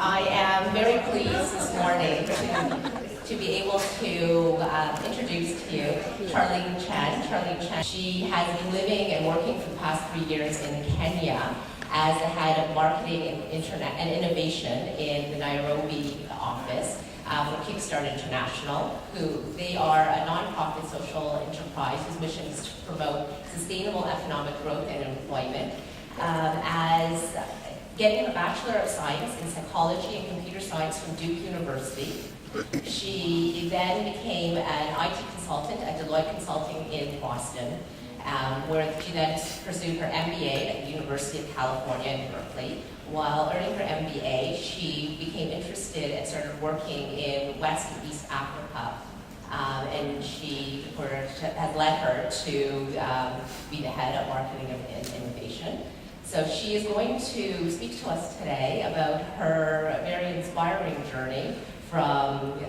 I am very pleased this morning to be able to introduce to you Charlene Chan. Charlene Chan, she has been living and working for the past 3 years in Kenya as the head of marketing and internet and innovation in the Nairobi office for Kickstart International, they are a non-profit social enterprise whose mission is to promote sustainable economic growth and employment. As getting a Bachelor of Science in Psychology and Computer Science from Duke University, she then became an IT consultant at Deloitte Consulting in Boston, where she then pursued her MBA at the University of California in Berkeley. While earning her MBA, she became interested and started working in West and East Africa. And has led her to be the head of marketing and innovation. So she is going to speak to us today about her very inspiring journey from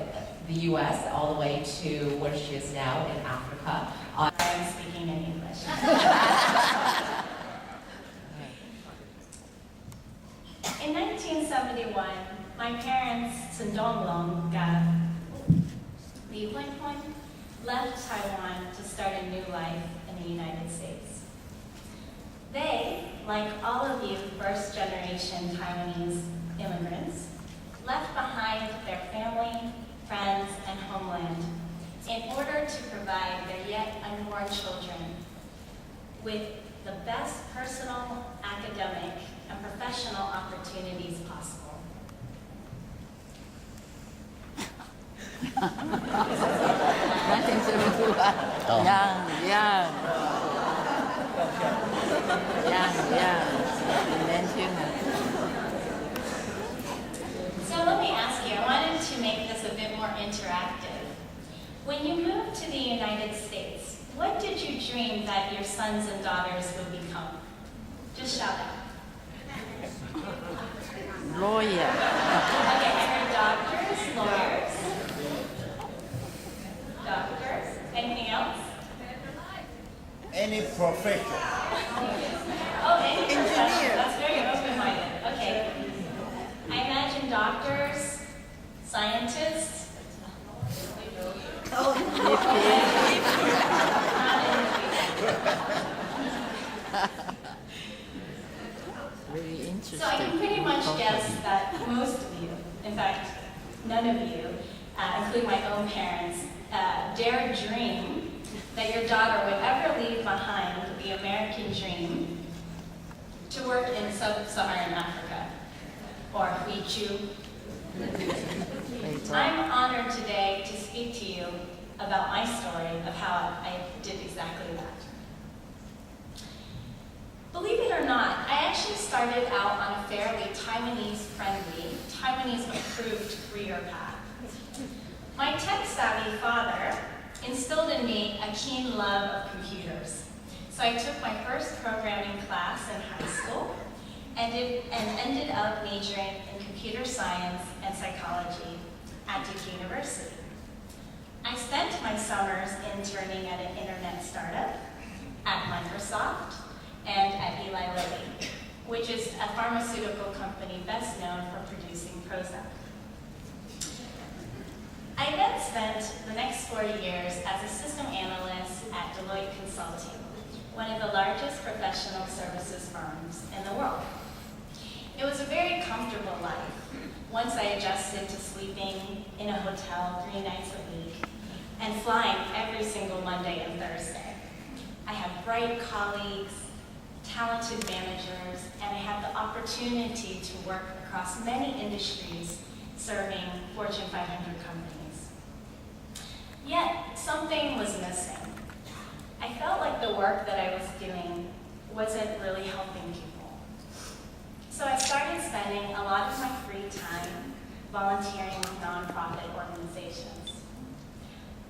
the US all the way to where she is now in Africa. I'm speaking in English. In 1971, my parents, Sundonglong, Li Huinhuin, left Taiwan to start a new life in the United States. They, like all of you first-generation Taiwanese immigrants, left behind their family, friends, and homeland in order to provide their yet unborn children with the best personal, academic, and professional opportunities possible. So let me ask you, I wanted to make this a bit more interactive. When you moved to the United States, what did you dream that your sons and daughters would become? Just shout out. Lawyer. Okay, I heard doctors, lawyers. Doctors. Anything else? Any profession. Oh, any profession. That's very open-minded. Okay. I imagine doctors, scientists. Really interesting. So I can pretty much guess that most of you, in fact, none of you, including my own parents, dare dream that your daughter would ever leave behind the American dream to work in sub-Saharan Africa, or Huichu. I'm honored today to speak to you about my story of how I did exactly that. Believe it or not, I actually started out on a fairly Taiwanese-friendly, Taiwanese-approved career path. My tech-savvy father instilled in me a keen love of computers. So I took my first programming class in high school and ended up majoring in computer science and psychology at Duke University. I spent my summers interning at an internet startup, at Microsoft, and at Eli Lilly, which is a pharmaceutical company best known for producing Prozac. I then spent the next 4 years as a system analyst at Deloitte Consulting, one of the largest professional services firms in the world. It was a very comfortable life once I adjusted to sleeping in a hotel 3 nights a week and flying every single Monday and Thursday. I had bright colleagues, talented managers, and I had the opportunity to work across many industries serving Fortune 500 companies. Yet, something was missing. I felt like the work that I was doing wasn't really helping people. So I started spending a lot of my free time volunteering with nonprofit organizations.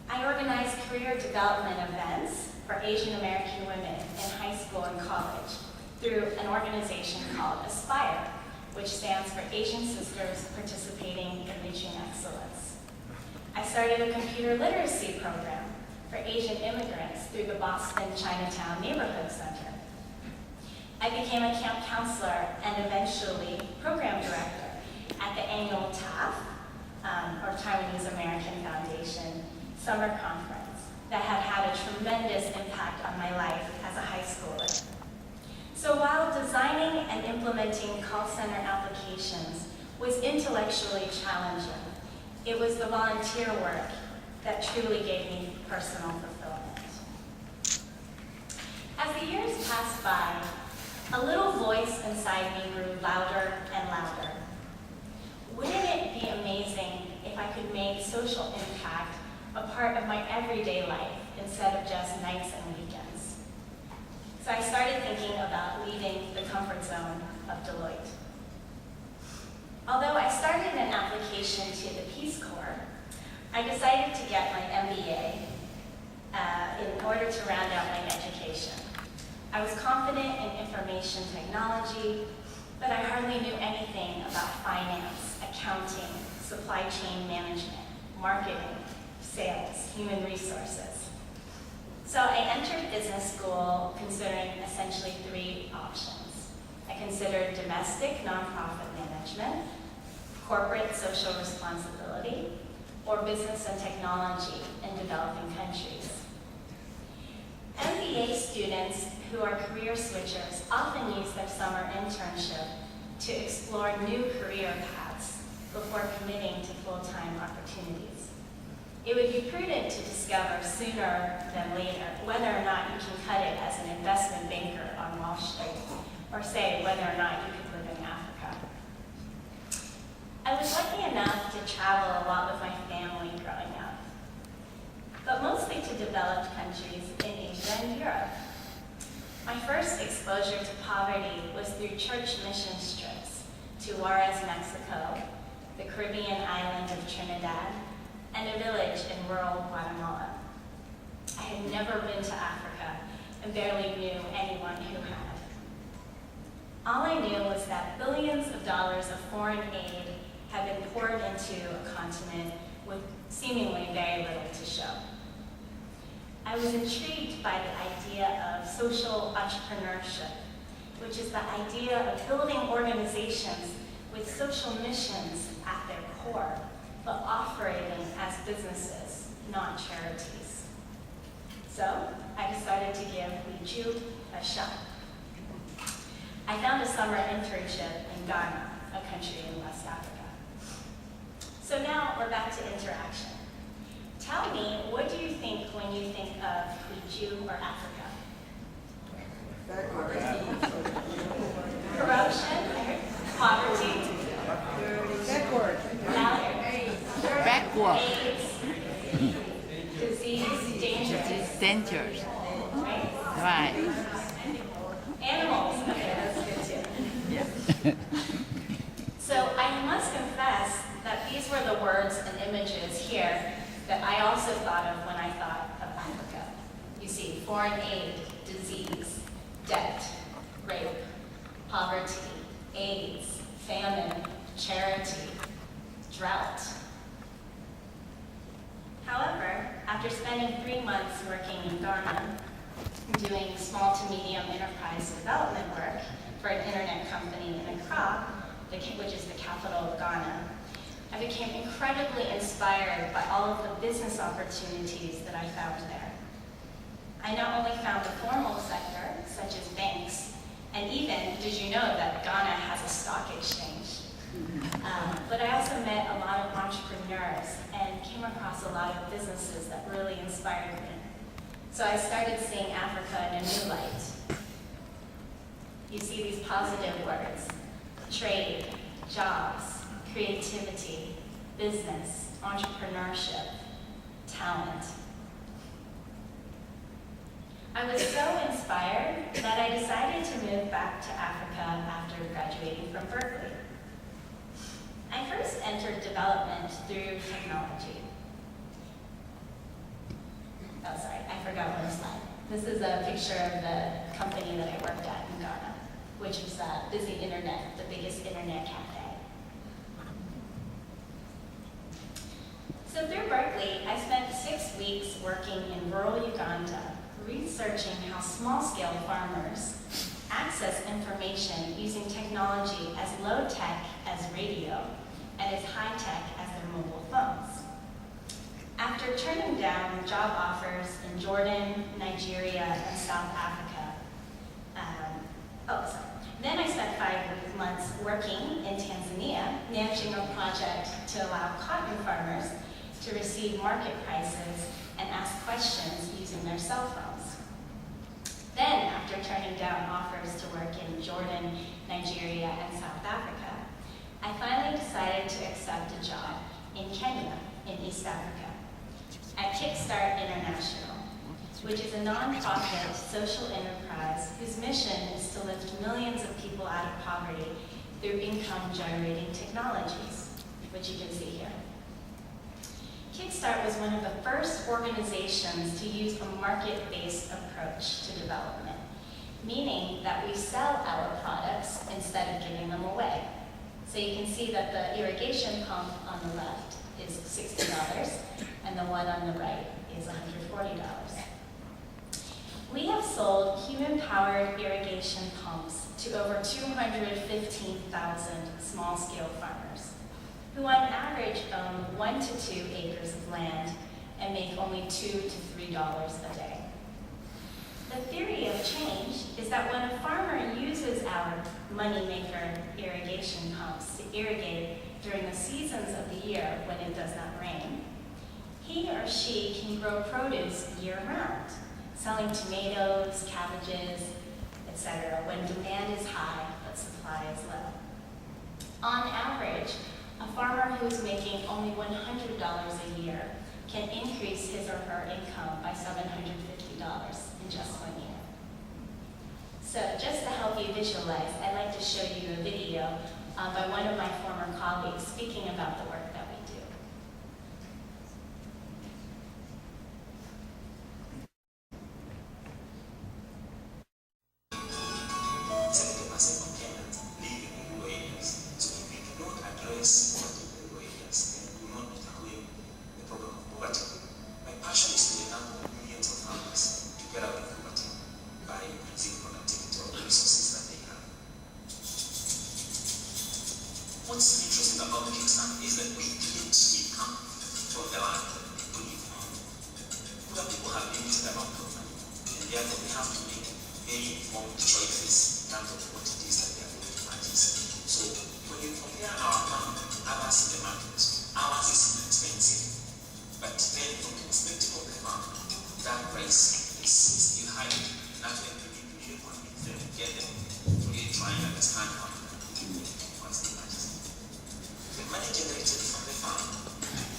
I organized career development events for Asian American women in high school and college through an organization called Aspire, which stands for Asian Sisters Participating in Reaching Excellence. I started a computer literacy program for Asian immigrants through the Boston Chinatown Neighborhood Center. I became a camp counselor and eventually program director at the annual TAF, or Taiwanese American Foundation, summer conference that had a tremendous impact on my life as a high schooler. So while designing and implementing call center applications was intellectually challenging, it was the volunteer work that truly gave me personal fulfillment. As the years passed by, a little voice inside me grew louder and louder. Wouldn't it be amazing if I could make social impact a part of my everyday life instead of just nights and weekends? So I started thinking about leaving the comfort zone of Deloitte. Although I started an application to the Peace Corps, I decided to get my MBA in order to round out my education. I was confident in information technology, but I hardly knew anything about finance, accounting, supply chain management, marketing, sales, human resources. So I entered business school considering essentially 3 options. I considered domestic nonprofit management, corporate social responsibility, or business and technology in developing countries. MBA students who are career switchers often use their summer internship to explore new career paths before committing to full-time opportunities. It would be prudent to discover sooner than later whether or not you can cut it as an investment banker on Wall Street, or say whether or not you could live in Africa. I was lucky enough to travel a lot with my family growing up, but mostly to developed countries in Asia and Europe. My first exposure to poverty was through church mission trips to Juarez, Mexico, the Caribbean island of Trinidad, and a village in rural Guatemala. I had never been to Africa and barely knew anyone who had. All I knew was that billions of dollars of foreign aid had been poured into a continent with seemingly very little to show. I was intrigued by the idea of social entrepreneurship, which is the idea of building organizations with social missions at their core, but operating as businesses, not charities. So I decided to give Liju a shot. I found a summer internship in Ghana, a country in West Africa. So now we're back to interaction. Tell me, what do you think when you think of Liju or Africa? Corruption, poverty, Backward. AIDS, disease, Dangers. right? Right. Animals, okay, that's good too. Yeah. So I must confess that these were the words and images here that I also thought of when I thought of Africa. You see, foreign aid, disease, debt, rape, poverty, AIDS, famine, charity, drought. However, after spending 3 months working in Ghana, doing small to medium enterprise development work for an internet company in Accra, which is the capital of Ghana, I became incredibly inspired by all of the business opportunities that I found there. I not only found the formal sector, such as banks, and even, did you know that Ghana has a stock exchange? But I also met a lot of entrepreneurs and came across a lot of businesses that really inspired me. So I started seeing Africa in a new light. You see these positive words: trade, jobs, creativity, business, entrepreneurship, talent. I was so inspired that I decided to move back to Africa after graduating from Berkeley. I first entered development through technology. Oh, sorry, I forgot one slide. This is a picture of the company that I worked at in Ghana, which was Busy Internet, the biggest internet cafe. So through Berkeley, I spent 6 weeks working in rural Uganda, researching how small-scale farmers access information using technology as low-tech as radio and as high-tech as their mobile phones. After turning down job offers in Jordan, Nigeria, and South Africa, then I spent 5 months working in Tanzania, managing a project to allow cotton farmers to receive market prices and ask questions using their cell phones. Then, after turning down offers to work in Jordan, Nigeria, and South Africa, I finally decided to accept a job in Kenya, in East Africa, at Kickstart International, which is a non-profit social enterprise whose mission is to lift millions of people out of poverty through income-generating technologies, which you can see here. Kickstart was one of the first organizations to use a market-based approach to development, meaning that we sell our products instead of giving them away. So you can see that the irrigation pump on the left is $60, and the one on the right is $140. We have sold human-powered irrigation pumps to over 215,000 small-scale farmers, who on average own 1 to 2 acres of land and make only $2 to $3 a day. The theory of change is that when a farmer uses our moneymaker irrigation pumps to irrigate during the seasons of the year when it does not rain, he or she can grow produce year-round, selling tomatoes, cabbages, etc., when demand is high but supply is low. On average, a farmer who is making only $100 a year can increase his or her income by $750 in just 1 year. So just to help you visualize, I'd like to show you a video by one of my former colleagues speaking about the work that we do. What's interesting about the Kickstart is that we didn't come from the land to live on. Poor people have limited amount of money, and therefore we have to make very informed choices in terms of what it is that they are going to purchase. So when you compare our farm to others in the market, ours is expensive, but then from the perspective of the farm, that price is still high. That's when we need to be able to get them to really try and understand how to what's the budget. The money generated from the farm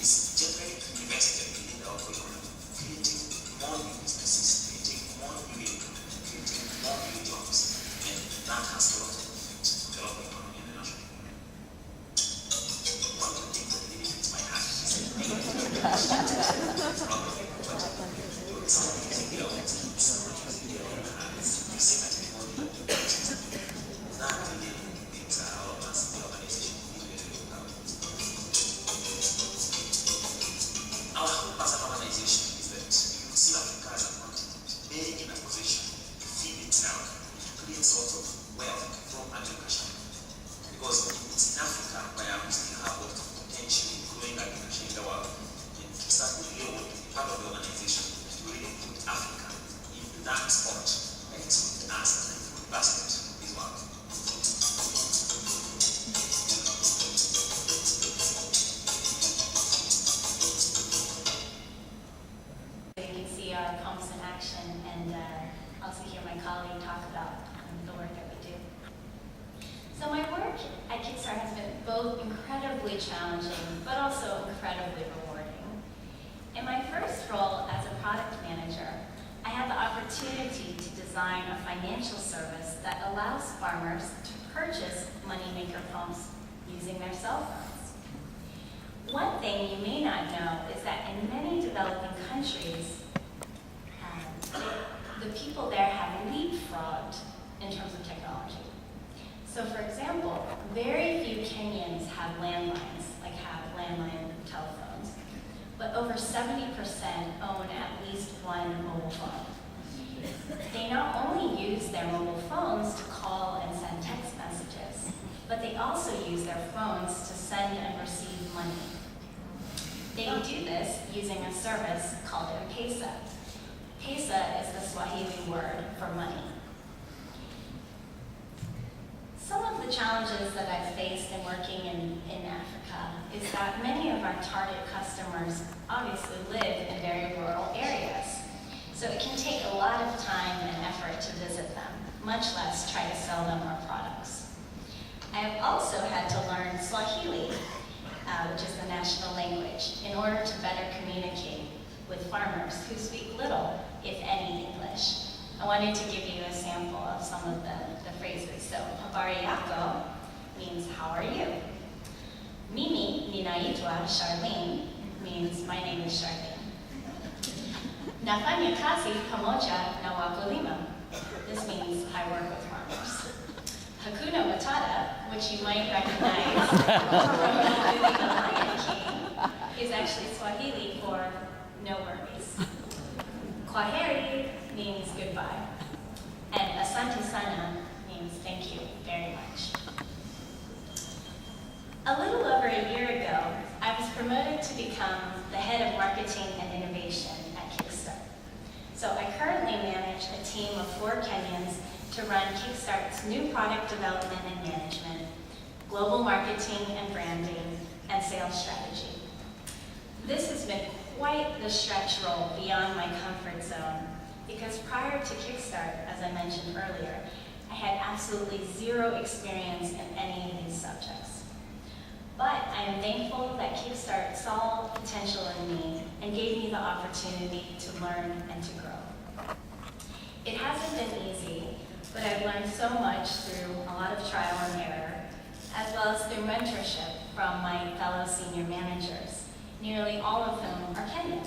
is generally invested in our economy, creating more new businesses, creating more new income, creating more new jobs, and that has a lot of effect on the local economy and the national economy. One of the things that really hits my heart is that we need to be able also hear my colleague talk about the work that we do. So my work at Kickstart has been both incredibly challenging, but also incredibly rewarding. In my first role as a product manager, I had the opportunity to design a financial service that allows farmers to purchase moneymaker pumps using their cell phones. One thing you may not know is that in many developing countries, the people there have leapfrogged in terms of technology. So for example, very few Kenyans have landlines, like have landline telephones, but over 70% own at least one mobile phone. They not only use their mobile phones to call and send text messages, but they also use their phones to send and receive money. They do this using a service called M-Pesa. Pesa is the Swahili word for money. Some of the challenges that I've faced in working in Africa is that many of our target customers obviously live in very rural areas. So it can take a lot of time and effort to visit them, much less try to sell them our products. I have also had to learn Swahili, which is the national language, in order to better communicate with farmers who speak little, if any, English. I wanted to give you a sample of some of the phrases. So, habari yako means how are you? Mimi ninaitwa Charlene means my name is Charlene. Nafanya kazi pamoja na wakulima. This means I work with farmers. Hakuna Matata, which you might recognize from the movie The Lion King, is actually Swahili for no worries. Kwaheri means goodbye. And asante sana means thank you very much. A little over a year ago, I was promoted to become the head of marketing and innovation at Kickstart. So I currently manage a team of 4 Kenyans to run Kickstart's new product development and management, global marketing and branding, and sales strategy. This has been quite the stretch role beyond my comfort zone because prior to Kickstart, as I mentioned earlier, I had absolutely 0 experience in any of these subjects. But I am thankful that Kickstart saw potential in me and gave me the opportunity to learn and to grow. It hasn't been easy, but I've learned so much through a lot of trial and error, as well as through mentorship from my fellow senior managers, nearly all of whom are Kenyan.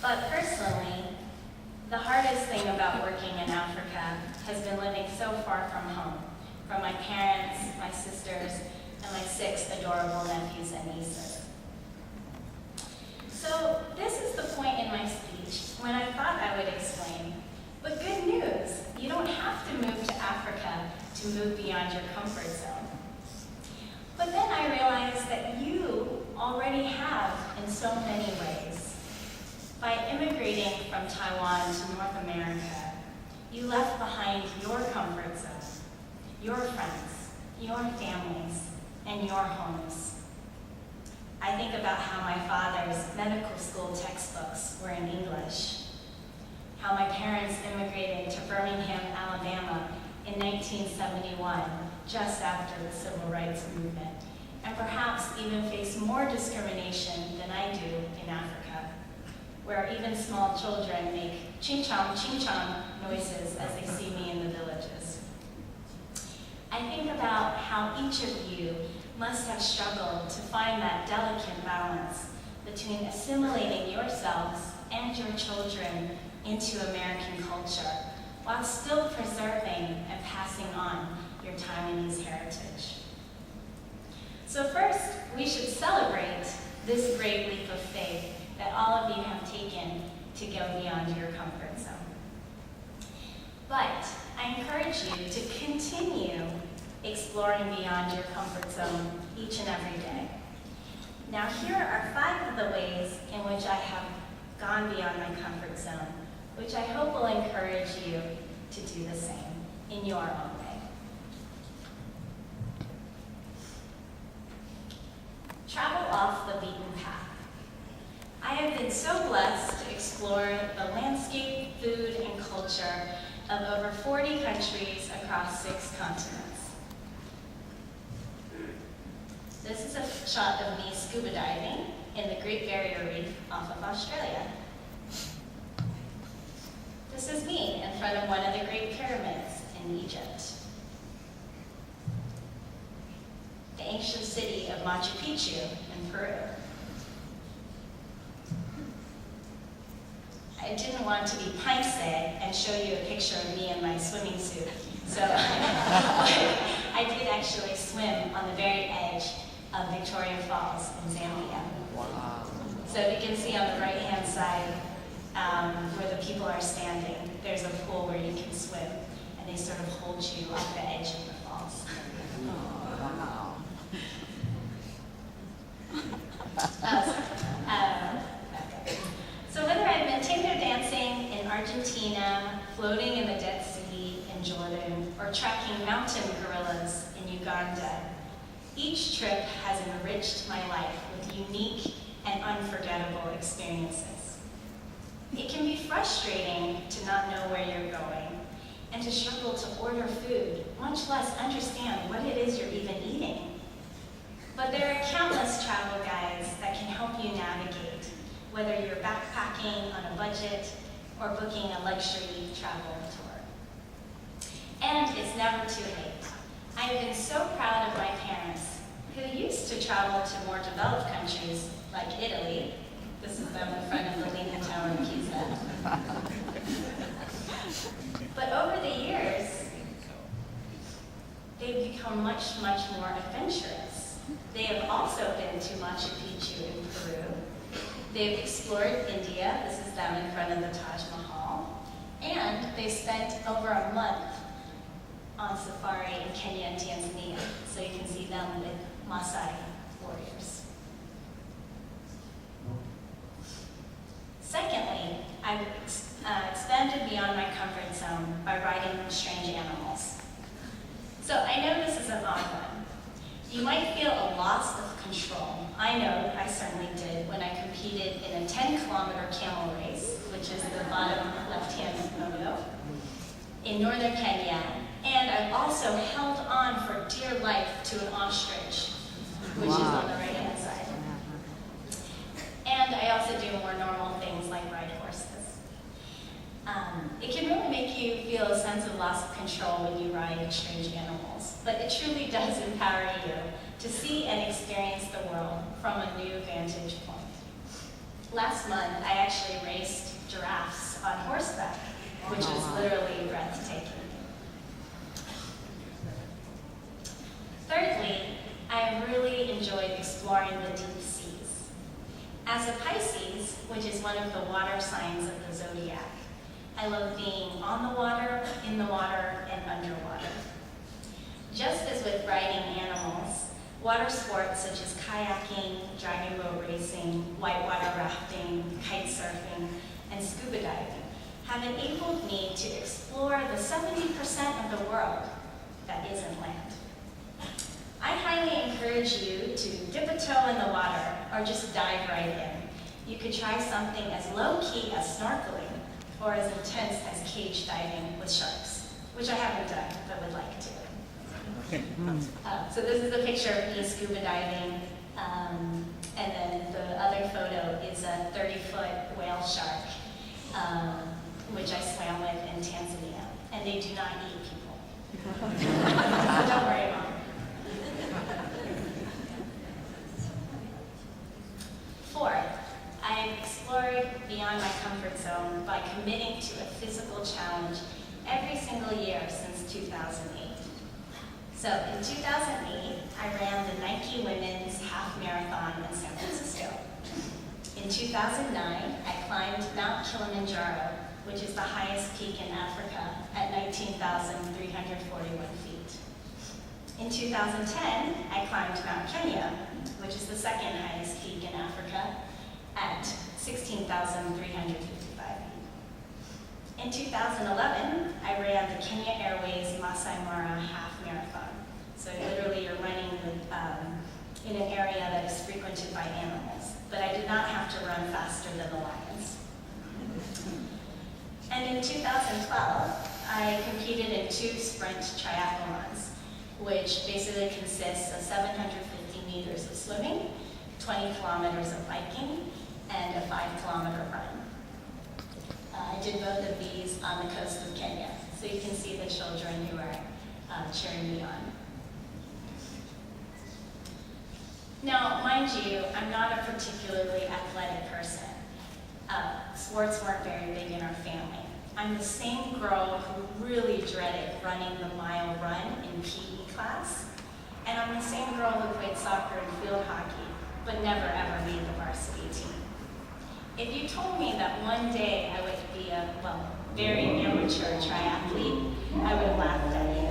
But personally, the hardest thing about working in Africa has been living so far from home, from my parents, my sisters, and my 6 adorable nephews and nieces. So this is the point in my speech when I thought I would explain, but good news, you don't have to move to Africa to move beyond your comfort zone. But then I realized that you already have in so many ways. By immigrating from Taiwan to North America, you left behind your comfort zone, your friends, your families, and your homes. I think about how my father's medical school textbooks were in English, how my parents immigrated to Birmingham, Alabama in 1971, just after the Civil Rights Movement, and perhaps even face more discrimination than I do in Africa, where even small children make ching-chong noises as they see me in the villages. I think about how each of you must have struggled to find that delicate balance between assimilating yourselves and your children into American culture, while still preserving and passing on your Taiwanese heritage. So first, we should celebrate this great leap of faith that all of you have taken to go beyond your comfort zone. But I encourage you to continue exploring beyond your comfort zone each and every day. Now here are 5 of the ways in which I have gone beyond my comfort zone, which I hope will encourage you to do the same in your own way. Travel off the beaten path. I have been so blessed to explore the landscape, food, and culture of over 40 countries across 6 continents. This is a shot of me scuba diving in the Great Barrier Reef off of Australia. This is me in front of one of the Great Pyramids in Egypt. The ancient city of Machu Picchu in Peru. I didn't want to be paise and show you a picture of me in my swimming suit. So I did actually swim on the very edge of Victoria Falls in Zambia. Wow. So you can see on the right-hand side where the people are standing, there's a pool where you can swim, and they sort of hold you off the edge of the falls. Wow. floating in the Dead Sea in Jordan, or tracking mountain gorillas in Uganda, each trip has enriched my life with unique and unforgettable experiences. It can be frustrating to not know where you're going and to struggle to order food, much less understand what it is you're even eating. But there are countless travel guides that can help you navigate, whether you're backpacking on a budget or booking a luxury travel tour. And it's never too late. I've been so proud of my parents, who used to travel to more developed countries like Italy. This is them in front of the Leaning Tower of Pisa. But over the years, they've become much, much more adventurous. They have also been to Machu Picchu in Peru. They've explored India. This is them in front of the Taj Mahal. And they spent over a month on safari in Kenya and Tanzania. So you can see them with Maasai warriors. Secondly, I've expanded beyond my comfort zone by riding strange animals. So I know this is an odd one. You might feel a loss of control. I know I certainly did when I competed in a 10-kilometer camel race, which is the bottom left-hand photo, in northern Kenya. And I've also held on for dear life to an ostrich, which is on the right-hand side. And I also do more normal things like ride horses. It can really make you feel a sense of loss of control when you ride strange animals, but it truly does empower you to see and experience the world from a new vantage point. Last month, I actually raced giraffes on horseback, which was literally breathtaking. Thirdly, I really enjoyed exploring the deep seas. As a Pisces, which is one of the water signs of the zodiac, I love being on the water, in the water, and underwater. Just as with riding animals, water sports such as kayaking, dragon boat racing, whitewater rafting, kite surfing, and scuba diving have enabled me to explore the 70% of the world that isn't land. I highly encourage you to dip a toe in the water or just dive right in. You could try something as low-key as snorkeling or as intense as cage diving with sharks, which I haven't done but would like to. So this is a picture of me scuba diving, and then the other photo is a 30-foot whale shark, which I swam with in Tanzania, and they do not eat people. So don't worry about it. Fourth, I've explored beyond my comfort zone by committing to a physical challenge every single year since 2008. So in 2008, I ran the Nike Women's Half Marathon in San Francisco. In 2009, I climbed Mount Kilimanjaro, which is the highest peak in Africa at 19,341 feet. In 2010, I climbed Mount Kenya, which is the second highest peak in Africa at 16,355 feet. In 2011, I ran the Kenya Airways Masai Mara Half Marathon. So literally you're running in an area that is frequented by animals, but I did not have to run faster than the lions. And in 2012, I competed in 2 sprint triathlons, which basically consists of 750 meters of swimming, 20 kilometers of biking, and a 5-kilometer run. I did both of these on the coast of Kenya, so you can see the children who are cheering me on. Now, mind you, I'm not a particularly athletic person. Sports weren't very big in our family. I'm the same girl who really dreaded running the mile run in PE class, and I'm the same girl who played soccer and field hockey, but never ever made the varsity team. If you told me that one day I would be a, very amateur triathlete, I would have laughed at you.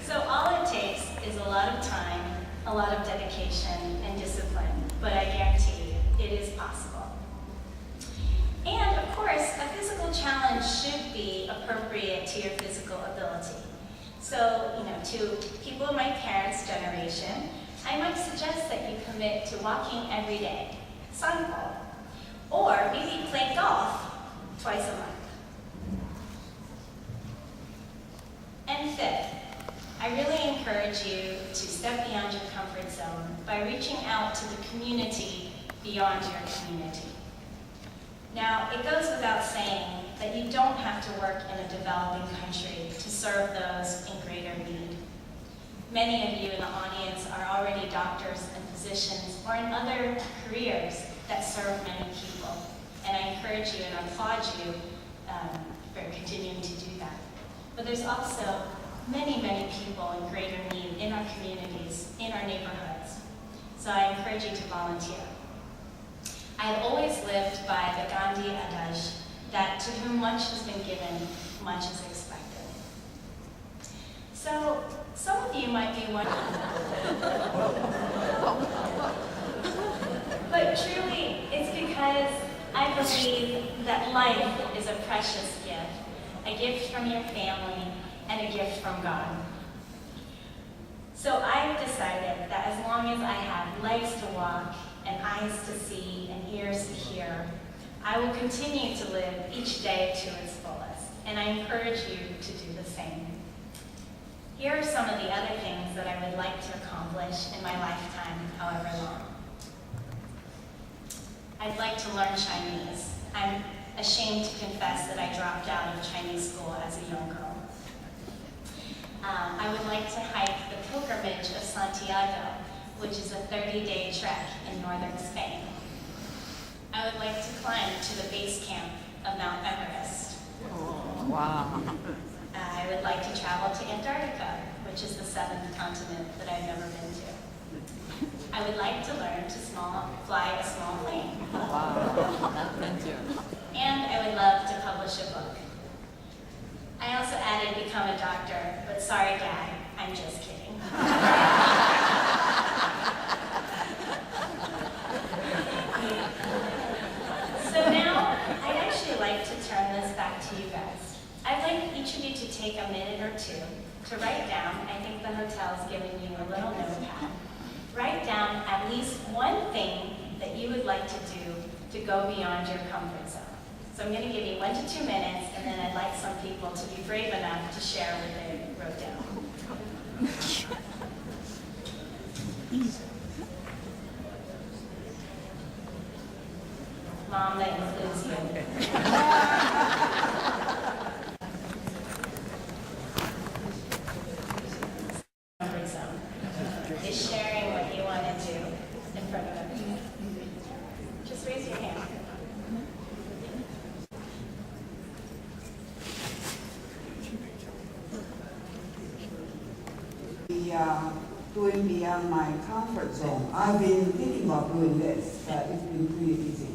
So all it takes is a lot of time, a lot of dedication, and discipline, but I guarantee you, So, to people of my parents' generation, I might suggest that you commit to walking every day, sunfall, or maybe play golf twice a month. And fifth, I really encourage you to step beyond your comfort zone by reaching out to the community beyond your community. Now, it goes without saying that you don't have to work in a developing country to serve those in greater need. Many of you in the audience are already doctors and physicians or in other careers that serve many people. And I encourage you and applaud you for continuing to do that. But there's also many, many people in greater need in our communities, in our neighborhoods. So I encourage you to volunteer. I have always lived by the Gandhi adage that to whom much has been given, much is expected. So some of you might be wondering, but truly it's because I believe that life is a precious gift, a gift from your family and a gift from God. So I've decided that as long as I have legs to walk and eyes to see and ears to hear, I will continue to live each day to its fullest, and I encourage you to do the same. Here are some of the other things that I would like to accomplish in my lifetime, however long. I'd like to learn Chinese. I'm ashamed to confess that I dropped out of Chinese school as a young girl. I would like to hike the pilgrimage of Santiago, which is a 30-day trek in northern Spain. I would like to climb to the base camp of Mount Everest. Wow. I would like to travel to Antarctica, which is the 7th continent that I've never been to. I would like to learn to fly a small plane. Wow. Adventure. And I would love to publish a book. I also added become a doctor, but sorry, Dad, I'm just kidding. So now, I'd actually like to turn this back to you guys. I'd like each of you to take a minute or two to write down, I think the hotel's giving you a little notepad, write down at least one thing that you would like to do to go beyond your comfort zone. So I'm going to give you 1 to 2 minutes, and then I'd like some people to be brave enough to share what they wrote down. Mom, that includes you. Comfort zone is sharing what you want to do in front of everyone. Just raise your hand. Going beyond my comfort zone. I've been thinking about doing this, but it's been pretty easy.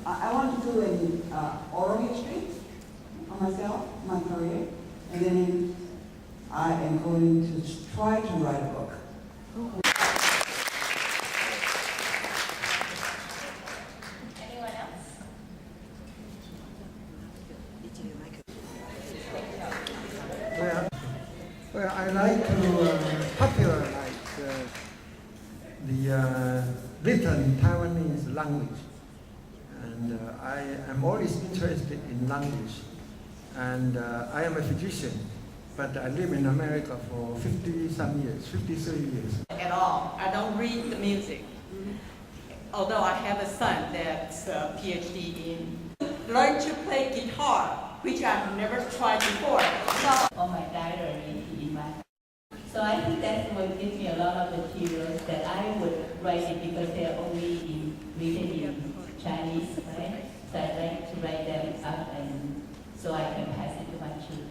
I want to do an oral history on myself, my career, and then I am going to try to write a book. Anyone else? Well, I like to popularize the written Taiwanese language, and I am always interested in language. And I am a physician, but I live in America for 50-some years, 53 years. At all. I don't read the music. Although I have a son that's a PhD in. Learn to play guitar, which I've never tried before. On my diary in my. So I think that's what gives me a lot of materials that I would write it because they're only written in Chinese, right? So I like to write them up and so I can pass it to my children.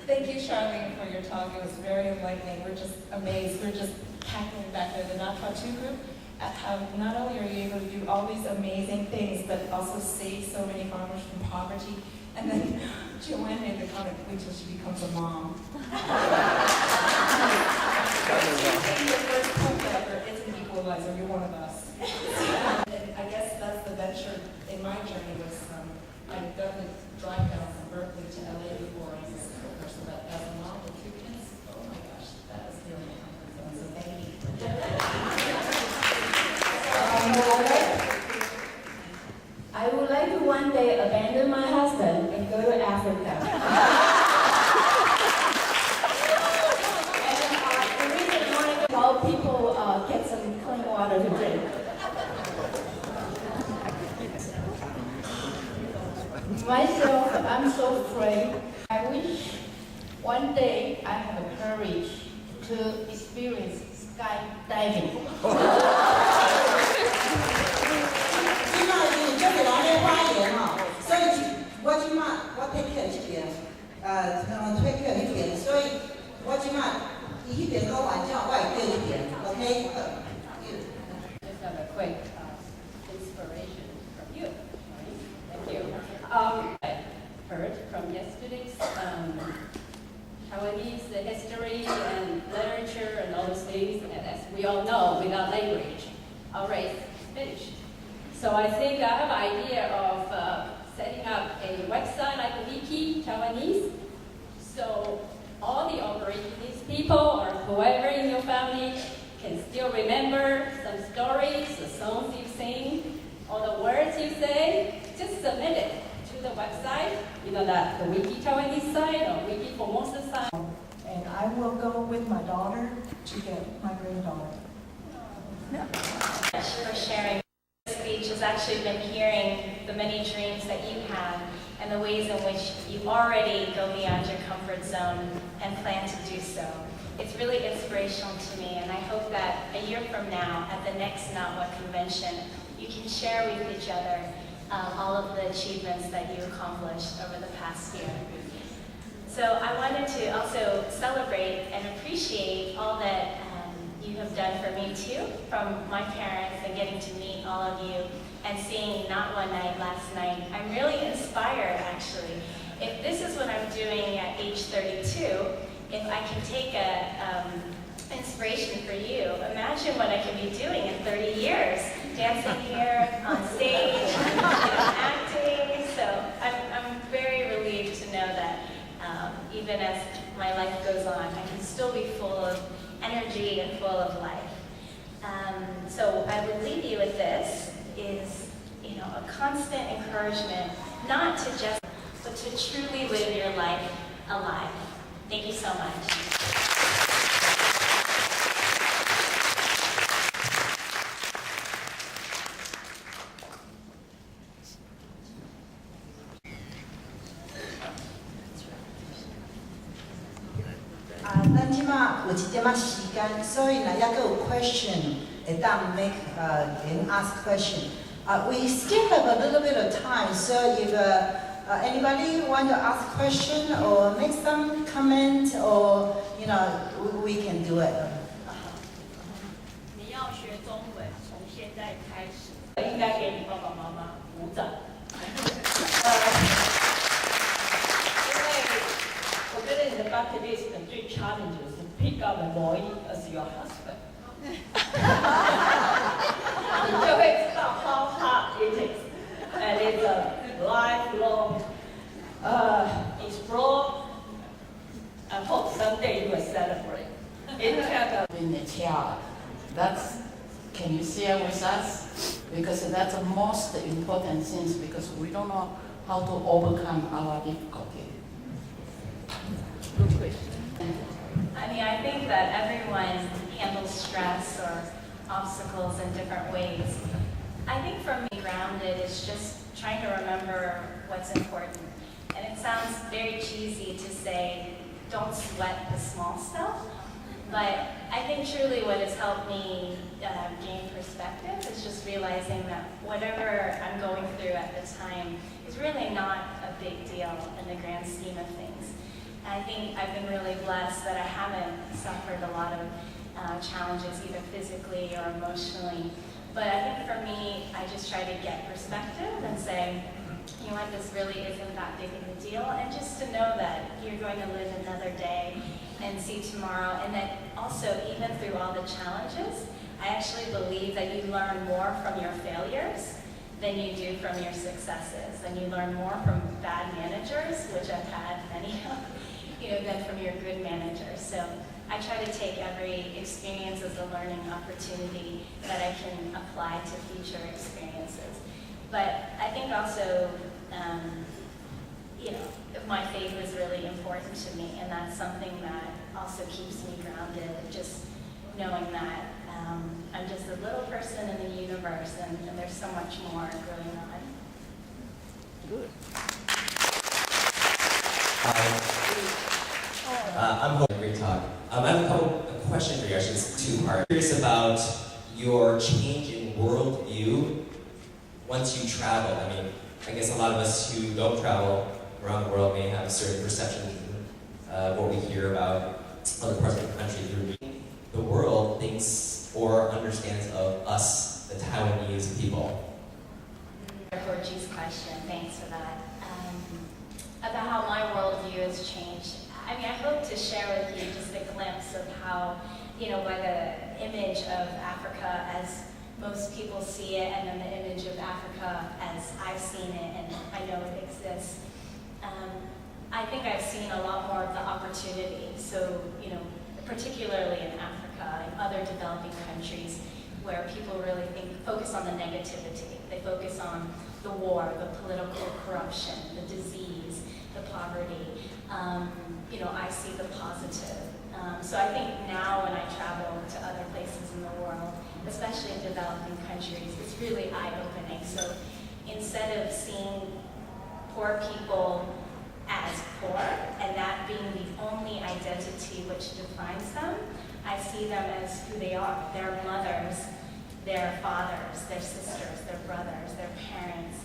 Thank you, Charlene, for your talk. It was very enlightening. We're just amazed. We're just cackling back there. The NATWA 2 group, at how not only are you able to do all these amazing things, but also save so many farmers from poverty. And then Joanne made the comment, wait till she becomes a mom. Your first book ever is an equalizer. You're one of us. And I guess that's the venture in my journey was I've done the drive down from Berkeley to LA before as a school person, but as a mom with 2 kids, oh my gosh, that was really a comfort zone, so thank you. I would like to one day abandon my husband and go to Africa. And the reason I want to help people get some clean water to drink. Myself, I'm so afraid. I wish one day I have the courage to experience skydiving. 今麦是这个人咧发言吼，所以我即麦我take care 这边，take care 那边，所以我即麦伊迄边讲完之后，我会叫迄边 ，OK？ Just have a quick inspiration from you. Thank you. I heard from yesterday's Taiwanese history and literature and all those things, and as we all know, without language, our race is finished. So I think I have an idea of setting up a website like a wiki, Taiwanese, so all the Aborigines people or whoever in your family can still remember some stories, the songs you sing, or the words you say. Just submit it to the website, the wiki Taiwanese site or wiki Formosa site. And I will go with my daughter to get my granddaughter. Thank you for sharing. This speech has actually been hearing the many dreams that you have and the ways in which you already go beyond your comfort zone and plan to do so. It's really inspirational to me, and I hope that a year from now, at the next NATWA convention, you can share with each other all of the achievements that you accomplished over the past year. So I wanted to also celebrate and appreciate all that you have done for me too, from my parents and getting to meet all of you and seeing NATWA night last night. I'm really inspired, actually. If this is what I'm doing at age 32, if I can take a inspiration for you, imagine what I can be doing in 30 years, dancing here on stage, acting. So I'm very relieved to know that even as my life goes on, I can still be full of energy and full of life. So I would leave you with this, is a constant encouragement, not to just, but to truly live your life alive. Thank you so much.咱即马有一点仔时间，所以若还佫有 question， 会当 make can ask question. We still have a little bit of time, so if anybody want to ask question or make some comment, or we can do it. 你要学中文，从现在开始，应该给你爸爸妈妈鼓掌。我觉得你的 bucket list 最 challenge 是 pick up a boy as your husband， 你就会知道 how hard it is, and it's a lifelong explore. I hope someday you will celebrate. In the child, can you share with us? Because that's the most important things, because we don't know how to overcome our difficulty. Good question. I think that everyone handles stress or obstacles in different ways. I think for me, grounded is just trying to remember what's important. And it sounds very cheesy to say, don't sweat the small stuff. But I think truly what has helped me gain perspective is just realizing that whatever I'm going through at the time is really not a big deal in the grand scheme of things. I think I've been really blessed that I haven't suffered a lot of challenges, either physically or emotionally. But I think for me, I just try to get perspective and say, you know what, this really isn't that big of a deal. And just to know that you're going to live another day and see tomorrow. And that also, even through all the challenges, I actually believe that you learn more from your failures than you do from your successes. And you learn more from bad managers, which I've had many of, than from your good managers. So I try to take every experience as a learning opportunity that I can apply to future experiences. But I think also, my faith is really important to me, and that's something that also keeps me grounded, just knowing that I'm just a little person in the universe, and there's so much more going on. Good. I'm hoping great talk. I have a question for you, actually, it's two-part. Curious about your change in worldview once you travel. I mean, I guess a lot of us who don't travel around the world may have a certain perception of what we hear about other parts of the country through the world thinks or understands of us, the Taiwanese people. Gorgeous question, thanks for that. About how my worldview has changed. I mean, I hope to share with you just a glimpse of how, by the image of Africa as most people see it, and then the image of Africa as I've seen it, and I know it exists. I think I've seen a lot more of the opportunity. So, particularly in Africa and other developing countries where people really focus on the negativity. They focus on the war, the political corruption, the disease, the poverty. I see the positive. So I think now when I travel to other places in the world, especially in developing countries, it's really eye-opening. So instead of seeing poor people as poor and that being the only identity which defines them, I see them as who they are. Their mothers, their fathers, their sisters, their brothers, their parents.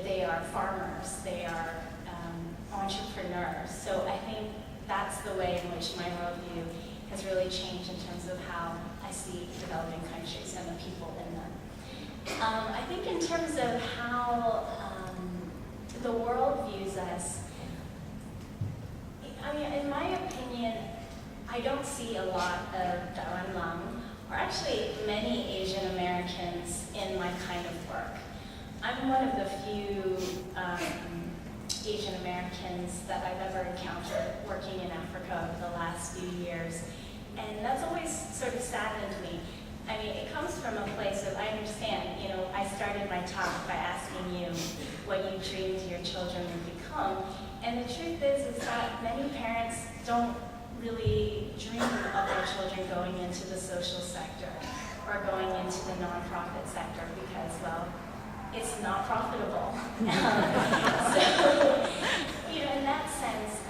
They are farmers, they are entrepreneurs. So I think that's the way in which my worldview has really changed in terms of how I see developing countries and the people in them. I think in terms of how the world views us, I mean, in my opinion, I don't see a lot of Dawanlang, or actually many Asian Americans in my kind of work. I'm one of the few Asian Americans that I've ever encountered working in Africa over the last few years. And that's always sort of saddened me. I mean, it comes from a place of, I understand, I started my talk by asking you what you dreamed your children would become. And the truth is that many parents don't really dream of their children going into the social sector or going into the nonprofit sector because, well, it's not profitable. So, in that sense,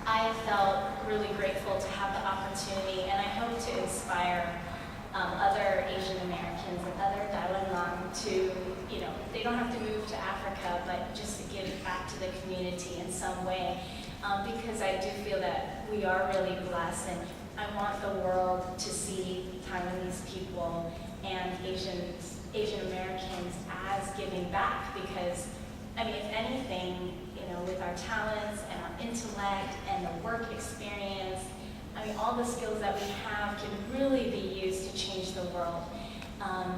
I felt really grateful to have the opportunity, and I hope to inspire other Asian Americans and other Dawanlang to, they don't have to move to Africa, but just to give back to the community in some way, because I do feel that we are really blessed, and I want the world to see Taiwanese people and Asian Americans as giving back, because, I mean, if anything, with our talents and our intellect and the work experience, I mean, all the skills that we have can really be used to change the world.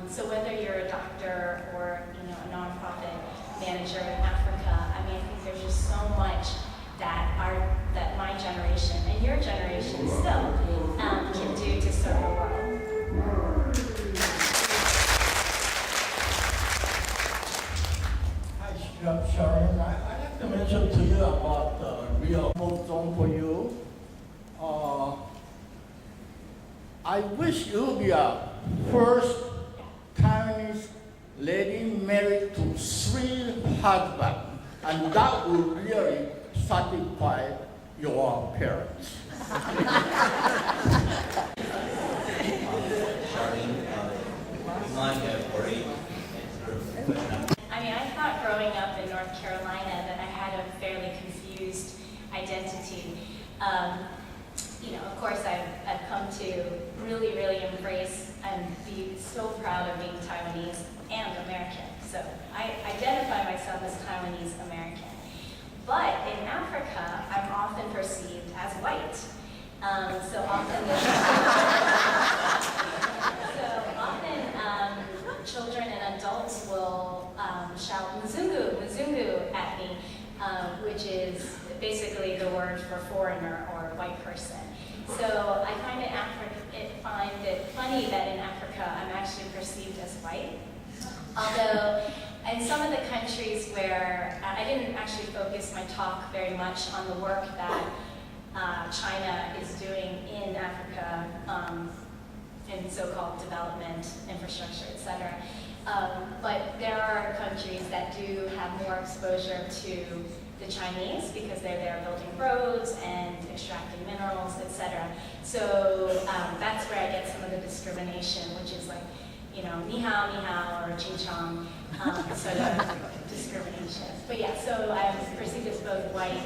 So whether you're a doctor or, a nonprofit manager in Africa, I mean, I think there's just so much that my generation and your generation still can do to serve the world. Sharon, I'd like to mention to you about the real zone for you. I wish you be a first Taiwanese lady married to 3 husbands, and that would really satisfy your parents. I mean, I thought growing up in North Carolina that I had a fairly confused identity. Of course, I've come to really, really embrace and be so proud of being Taiwanese and American. So I identify myself as Taiwanese American. But in Africa, I'm often perceived as white. So often children basically the word for foreigner or white person. So I find it funny that in Africa I'm actually perceived as white. Although in some of the countries where I didn't actually focus my talk very much on the work that China is doing in Africa, in so-called development, infrastructure, etc. But there are countries that do have more exposure to the Chinese because they're there building roads and extracting minerals, etc. So that's where I get some of the discrimination, which is like, you know, ni hao, or ching chong, sort of discrimination. But yeah, so I'm perceived as both white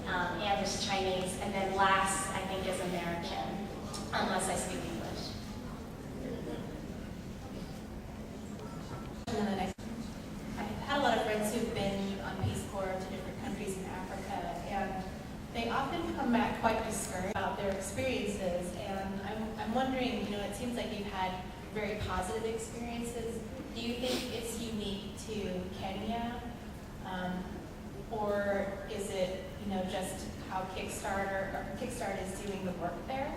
and as Chinese, and then last, I think, as American, unless I speak English. I've had a lot of friends who've been on Peace Corps to different countries in Africa, and they often come back quite discouraged about their experiences. And I'm wondering, you know, it seems like you've had very positive experiences. Do you think it's unique to Kenya, or is it, you know, just how Kickstart is doing the work there?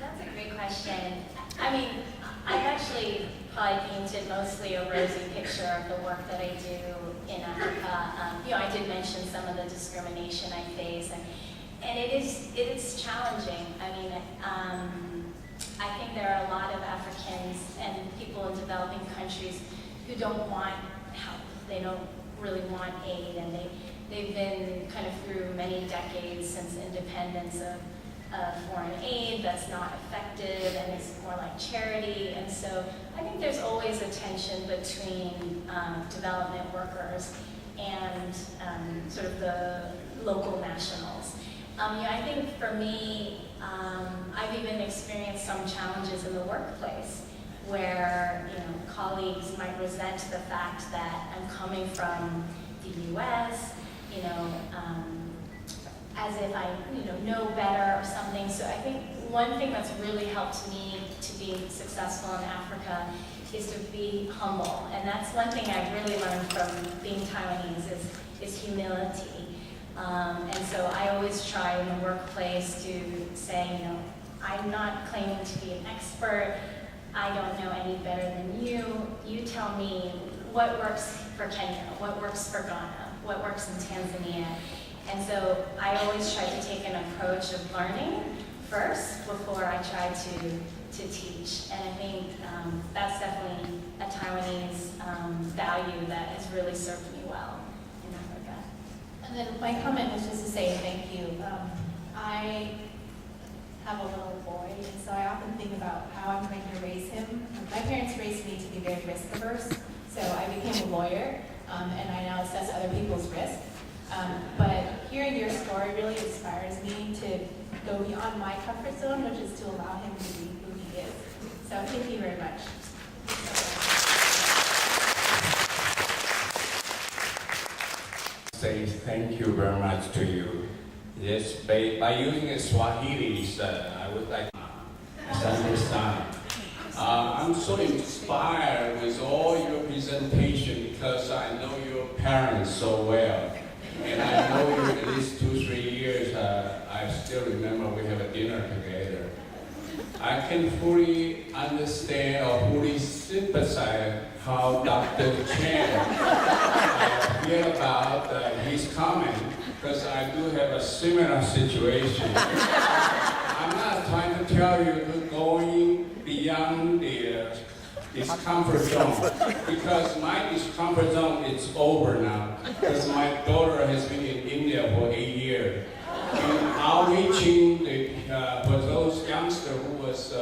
That's a great question. I mean, I actually probably painted mostly a rosy picture of the work that I do in Africa. You know, I did mention some of the discrimination I face, and it is challenging. I mean, I think there are a lot of Africans and people in developing countries who don't want help. They don't really want aid, and they've been kind of through many decades since independence of foreign aid that's not effective and it's more like charity. And so I think there's always a tension between development workers and sort of the local nationals. Yeah, I think for me, I've even experienced some challenges in the workplace where, you know, colleagues might resent the fact that I'm coming from the US, you know, as if I, you know better or something. So I think one thing that's really helped me to be successful in Africa is to be humble. And that's one thing I've really learned from being Taiwanese is humility. And so I always try in the workplace to say, you know, I'm not claiming to be an expert. I don't know any better than you. You tell me what works for Kenya, what works for Ghana, what works in Tanzania. And so I always try to take an approach of learning first before I try to teach. And I think that's definitely a Taiwanese value that has really served me well in Africa. And then my comment was just to say thank you. I have a little boy, and so I often think about how I'm going to raise him. My parents raised me to be very risk averse, so I became a lawyer, and I now assess other people's risk. But hearing your story really inspires me to go beyond my comfort zone, which is to allow him to be who he is. So thank you very much. Say thank you very much to you. Yes, by using Swahili, I would like to understand. I'm so inspired with all your presentation because I know your parents so well. And I know you at least 2-3 years, I still remember we have a dinner together. I can fully understand or fully sympathize how Dr. Chen feel about his comment, because I do have a similar situation. I'm not trying to tell you to going beyond the discomfort zone, because my discomfort zone is over now, because my daughter has been in India for 8 years. In outreaching for those youngsters who was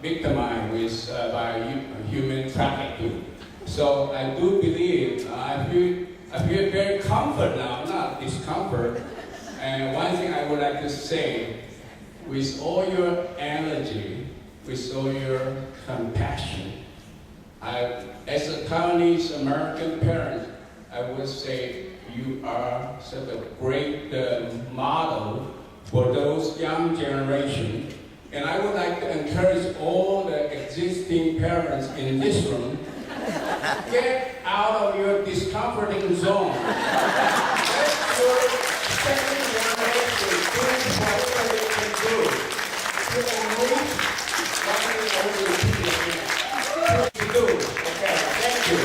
victimized by human trafficking. So I do believe, I feel very comfort now, not discomfort. And one thing I would like to say, with all your energy, with all your compassion, as a Taiwanese American parent, I would say you are such a great model for those young generation. And I would like to encourage all the existing parents in this room, get out of your discomforting zone. Let your Second one is doing whatever they can do to enrich what we already to do. Okay, thank you.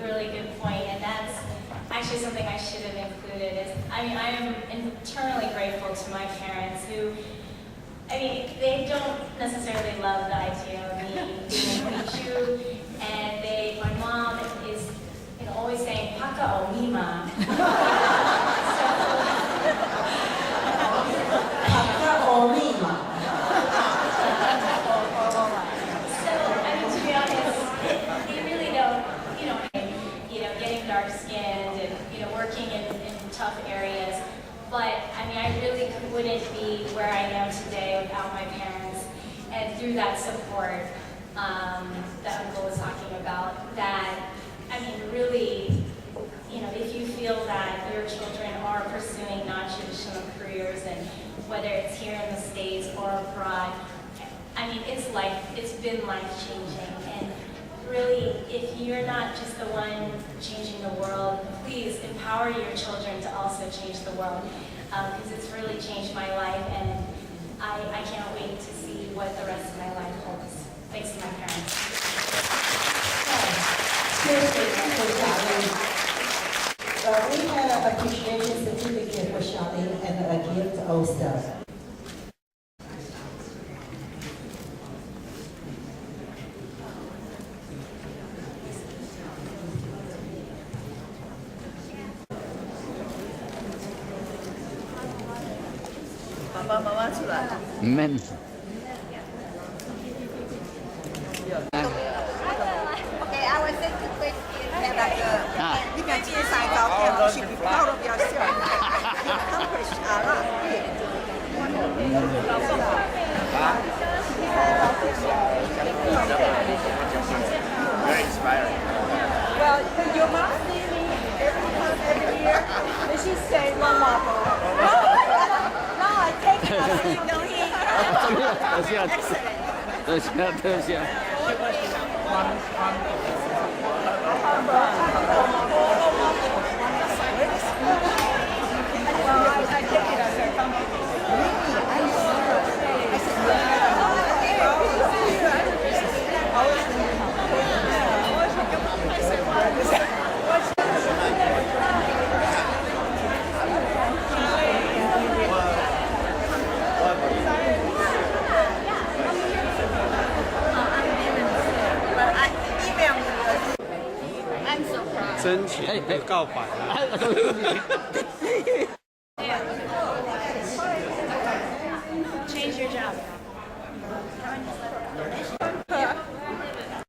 Really good point, and that's actually something I should have included. I am eternally grateful to my parents who, they don't necessarily love the idea of me being a Pichu, and my mom is, always saying, "Paka o mima." Paka o mima. To be honest, they really don't, getting dark-skinned and, working in tough areas. But, I really wouldn't be where I am today without my parents. And through that support that Uncle was talking about, that, really, if you feel that your children are pursuing non-traditional careers, and whether it's here in the States or abroad, it's been life-changing. And really, if you're not just the one changing the world, please empower your children to also change the world, because it's really changed my life, and I can't wait to see what the rest of my life holds. Thanks to my parents. Seriously, thank you, Charlene. We had an appreciation certificate for Charlene and a gift also. Men. Okay, I will send you quick. You can choose side of you should be proud of yourself. You accomplished a lot. Very inspiring. Well, your mom sees me every year, and she says, "Mama, no, I take it. No, he.真情的告白啊！